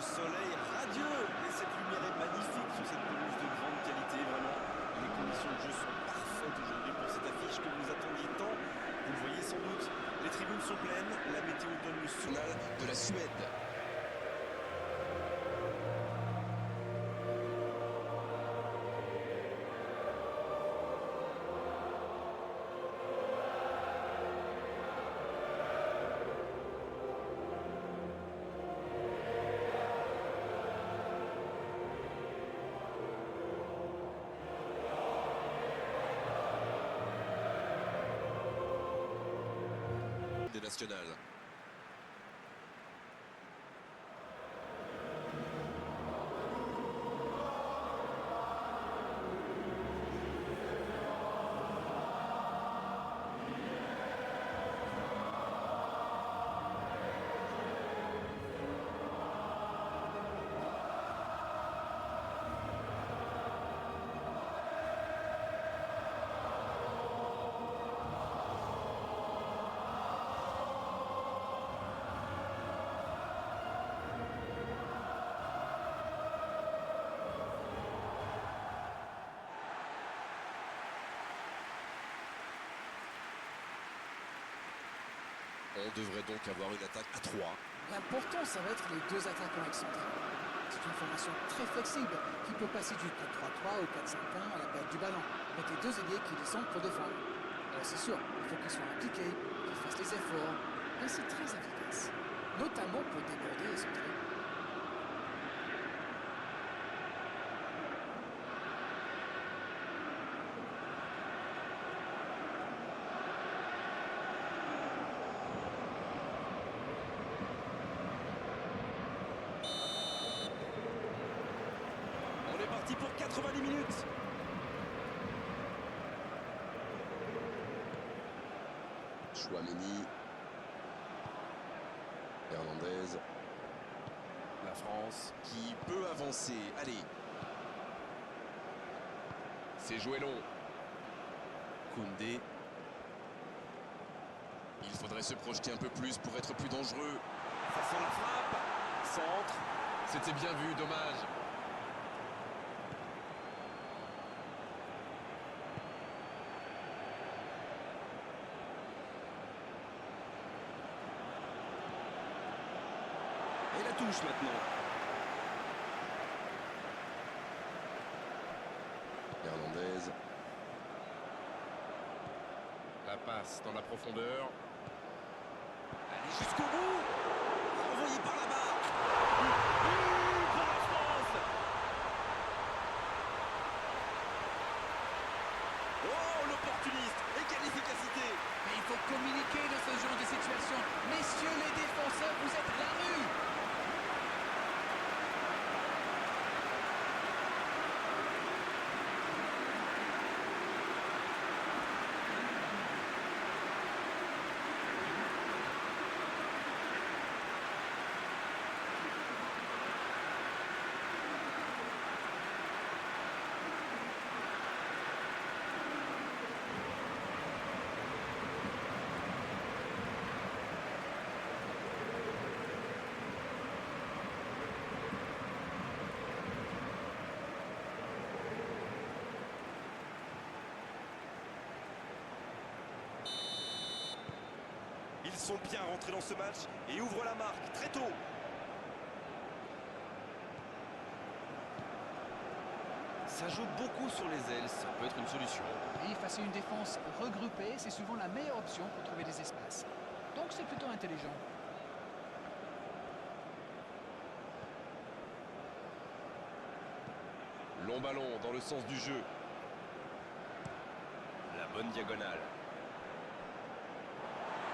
ce soleil radieux. Et cette lumière est magnifique sur cette pelouse de grande qualité, vraiment. Les conditions de jeu sont parfaites aujourd'hui pour cette affiche que vous attendiez tant. Vous le voyez sans doute, les tribunes sont pleines, la météo donne le signal de la Suède. National. On devrait donc avoir une attaque à 3. L'important, ça va être les deux attaquants excentrés. C'est une formation très flexible qui peut passer du 4-3-3 au 4-5-1 à la perte du ballon, avec les deux ailiers qui descendent pour défendre. Alors c'est sûr, il faut qu'ils soient impliqués, qu'ils fassent les efforts, mais c'est très efficace, notamment pour déborder et centrer. Parti pour 90 minutes. Chouameni. Hernandez. La France qui peut avancer. Allez. C'est joué long. Koundé. Il faudrait se projeter un peu plus pour être plus dangereux. Ça sent la frappe. Centre. C'était bien vu, dommage. Et la touche maintenant. Hernandez. La passe dans la profondeur. Allez jusqu'au bout. Envoyé par la barre. Pour la France. Oh, l'opportuniste. Et quelle efficacité. Mais il faut communiquer de ce genre de situation. Messieurs les défenseurs, vous êtes la rue. Ils sont bien rentrés dans ce match et ouvrent la marque très tôt. Ça joue beaucoup sur les ailes, ça peut être une solution. Et face à une défense regroupée, c'est souvent la meilleure option pour trouver des espaces. Donc c'est plutôt intelligent. Long ballon dans le sens du jeu. La bonne diagonale.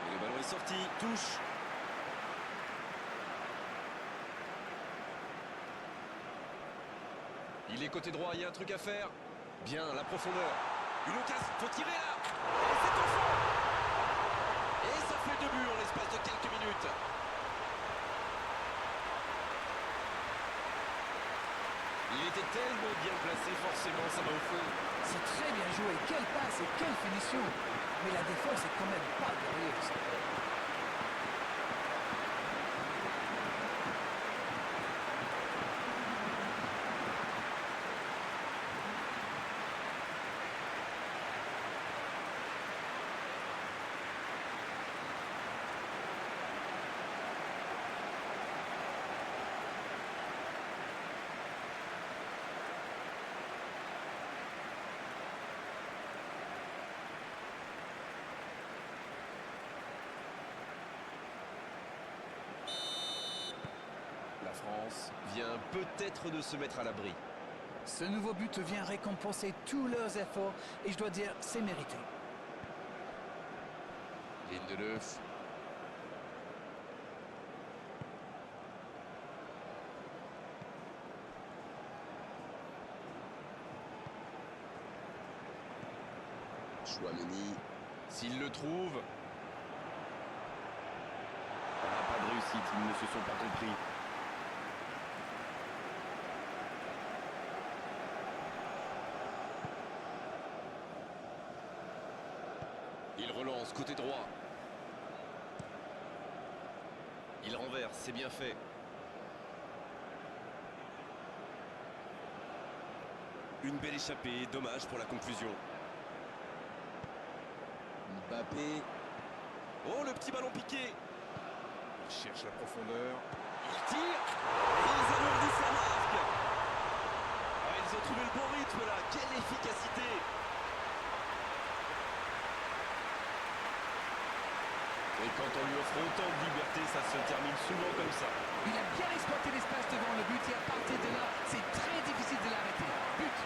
Et le ballon est sorti, touche. Il est côté droit, il y a un truc à faire. Bien, la profondeur. Une occasion, faut tirer là. Et c'est au fond. Et ça fait 2 buts en l'espace de quelques minutes. Il était tellement bien placé, forcément, ça va au fond. C'est très bien joué. Quelle passe et quelle finition. Mais la défense est quand même pas glorieuse. France vient peut-être de se mettre à l'abri. Ce nouveau but vient récompenser tous leurs efforts et je dois dire, c'est mérité. Lindelöf. Chouameni. S'il le trouve. Pas de réussite, ils ne se sont pas compris. Il relance côté droit. Il renverse, c'est bien fait. Une belle échappée, dommage pour la conclusion. Mbappé. Oh, le petit ballon piqué. Il cherche la profondeur. Il tire. Et ils alourdissent la marque. Ah, ils ont trouvé le bon rythme là. Quelle efficacité. Et quand on lui offre autant de liberté, ça se termine souvent comme ça. Il a bien exploité l'espace devant le but et à partir de là, c'est très difficile de l'arrêter. But.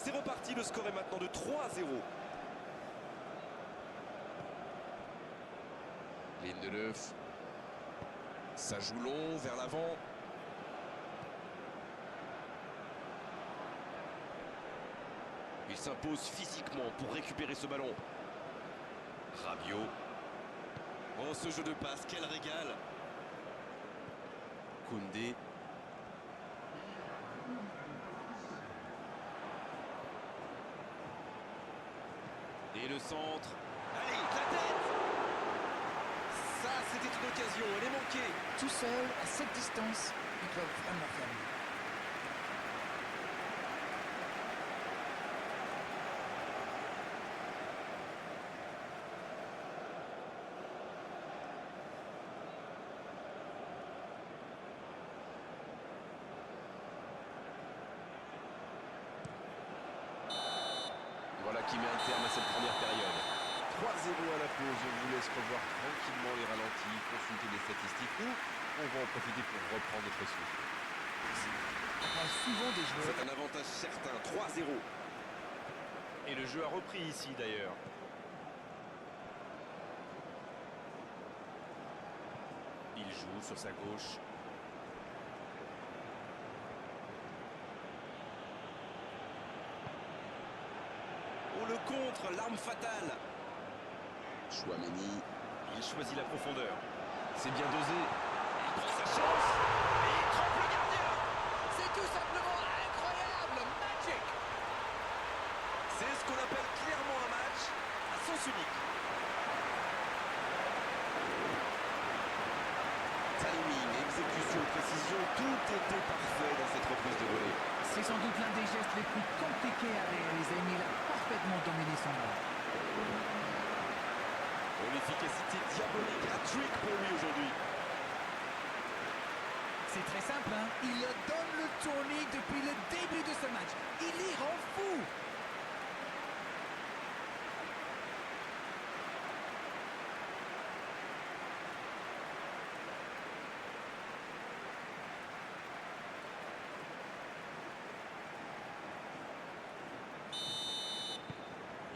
C'est reparti, le score est maintenant de 3-0. Lindelöf. Ça joue long, vers l'avant. Il s'impose physiquement pour récupérer ce ballon. Rabiot. Oh, ce jeu de passe, quel régal. Koundé. Et le centre. Allez, la tête. Ça, c'était une occasion, elle est manquée. Tout seul, à cette distance, ils peuvent vraiment faire mieux. Voilà qui met un terme à cette première période. 3-0 à la pause, on vous laisse revoir tranquillement les ralentis, consulter les statistiques ou on va en profiter pour reprendre notre souffle. On parle souvent des joueurs. C'est un avantage certain, 3-0. Et le jeu a repris ici d'ailleurs. Il joue sur sa gauche. Oh, le contre, l'arme fatale. Chouameni. Il choisit la profondeur. C'est bien dosé. Il prend sa chance. Et il trompe le gardien. C'est tout simplement incroyable, magic. C'est ce qu'on appelle clairement un match à sens unique. Timing, exécution, précision, tout était parfait dans cette reprise de volée. C'est sans doute l'un des gestes les plus compliqués à réaliser, mais il a parfaitement dominé son ballon. Oh, l'efficacité diabolique, hat-trick pour lui aujourd'hui. C'est très simple, hein. Il donne le tournis depuis le début de ce match. Il y rend fou.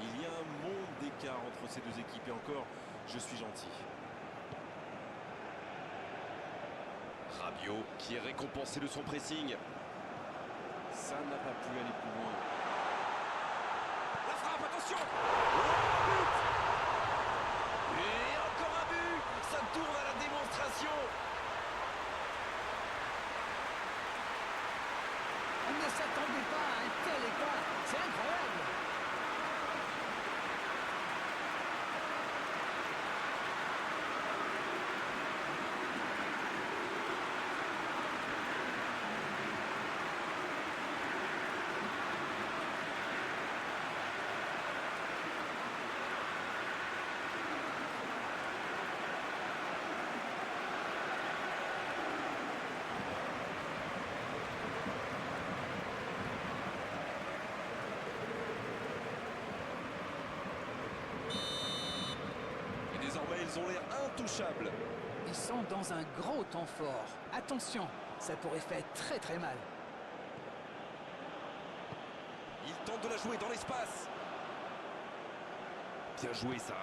Il y a un monde d'écart entre ces deux équipes et encore, je suis gentil. Rabiot qui est récompensé de son pressing. Ça n'a pas pu aller plus loin. La frappe, attention! Oh, but! Et encore un but! Ça tourne à la démonstration! On ne s'attendait pas à un tel écart. C'est incroyable. elles ont l'air intouchables. Ils sont dans un gros temps fort. Attention, ça pourrait faire très très mal. Il tente de la jouer dans l'espace. Bien joué ça.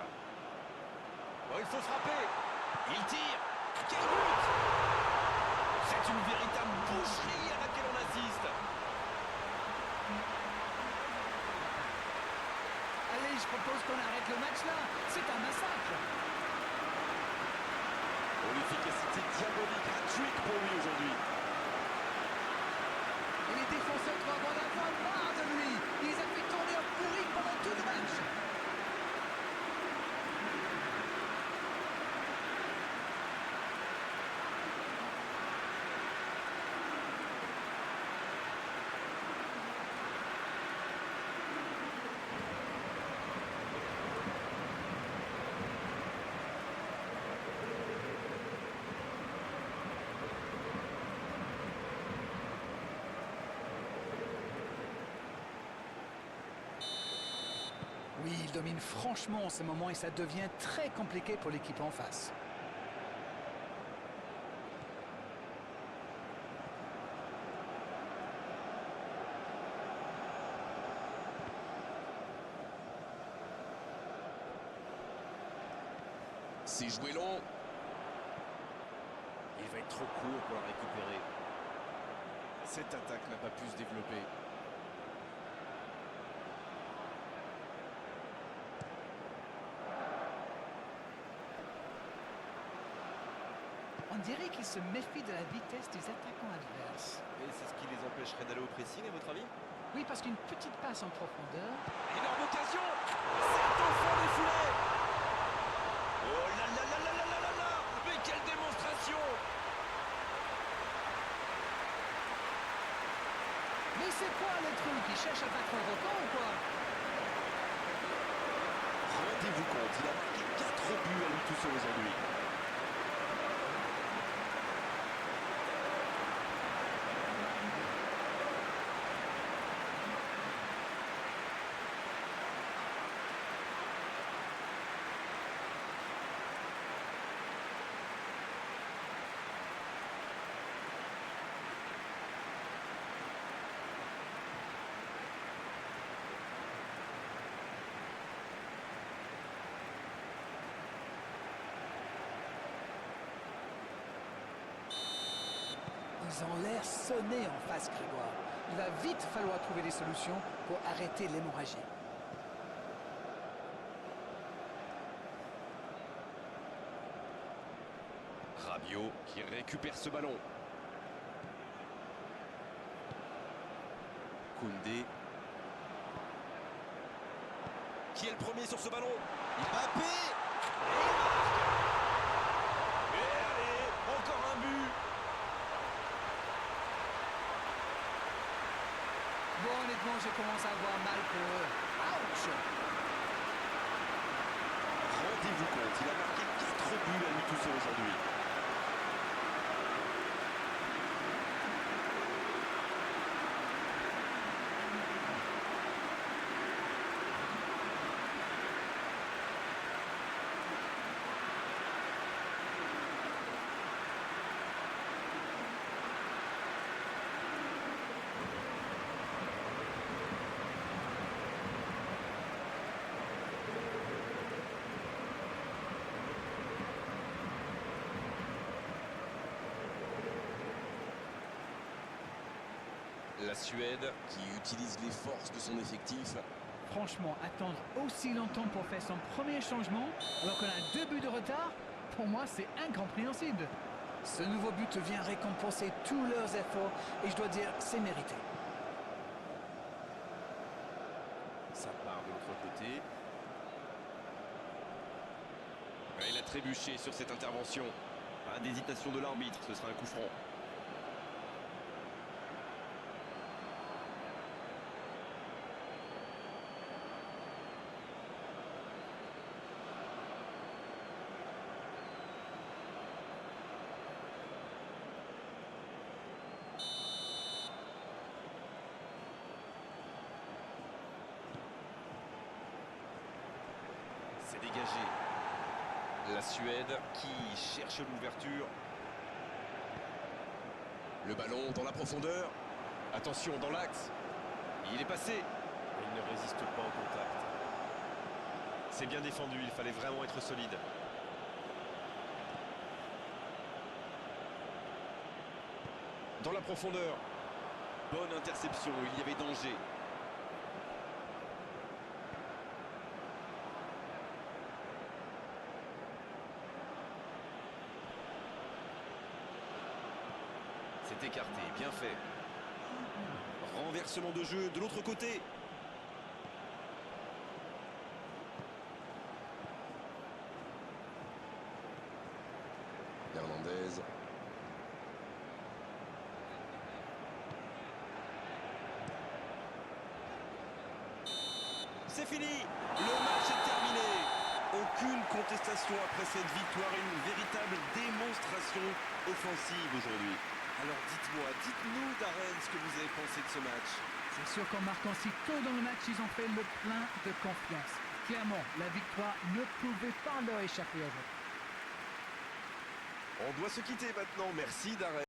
Oh, il faut frapper. Il tire. Quel but! C'est une véritable boucherie à laquelle on assiste. Allez, je propose qu'on arrête le match là. C'est un massacre. Oh, l'efficacité diabolique, hat-trick pour lui aujourd'hui. Et les défenseurs doivent avoir la voix marre de lui. Il les a fait tourner en bourrique pendant tout le match. Oui, il domine franchement en ce moment et ça devient très compliqué pour l'équipe en face. C'est joué long. Il va être trop court pour la récupérer. Cette attaque n'a pas pu se développer. On dirait qu'ils se méfient de la vitesse des attaquants adverses. Et c'est ce qui les empêcherait d'aller au pressing, à votre avis? Oui, parce qu'une petite passe en profondeur. Énorme occasion. C'est au fond des foulées. Oh là là là là là là là là. Mais quelle démonstration. Mais c'est quoi le truc? Il cherche à battre un record ou quoi? Rendez-vous compte, il a marqué 4 buts à lui tout seul aujourd'hui. Ils ont l'air sonnés en face, Grégoire. Il va vite falloir trouver des solutions pour arrêter l'hémorragie. Rabiot qui récupère ce ballon. Koundé. Qui est le premier sur ce ballon? Mbappé. Et allez, encore un but. Bon, honnêtement, je commence à avoir mal pour eux. Ouch! Rendez-vous compte, il a marqué 4 buts à lui tout seul aujourd'hui. La Suède qui utilise les forces de son effectif. Franchement, attendre aussi longtemps pour faire son premier changement, alors qu'on a 2 buts de retard, pour moi, c'est incompréhensible. Ce nouveau but vient récompenser tous leurs efforts et je dois dire, c'est mérité. Ça part de l'autre côté. Il a trébuché sur cette intervention. Pas d'hésitation de l'arbitre, ce sera un coup franc. C'est dégagé. La Suède qui cherche l'ouverture. Le ballon dans la profondeur. Attention dans l'axe. Il est passé. Il ne résiste pas au contact. C'est bien défendu, il fallait vraiment être solide. Dans la profondeur. Bonne interception, il y avait danger. C'est écarté, bien fait. Renversement de jeu de l'autre côté. Hernandez. C'est fini. Le match est terminé. Aucune contestation après cette victoire. Une véritable démonstration offensive aujourd'hui. Alors dites-moi, dites-nous Darren ce que vous avez pensé de ce match. C'est sûr qu'en marquant si tôt dans le match, ils ont fait le plein de confiance. Clairement, la victoire ne pouvait pas leur échapper aujourd'hui. On doit se quitter maintenant. Merci Darren.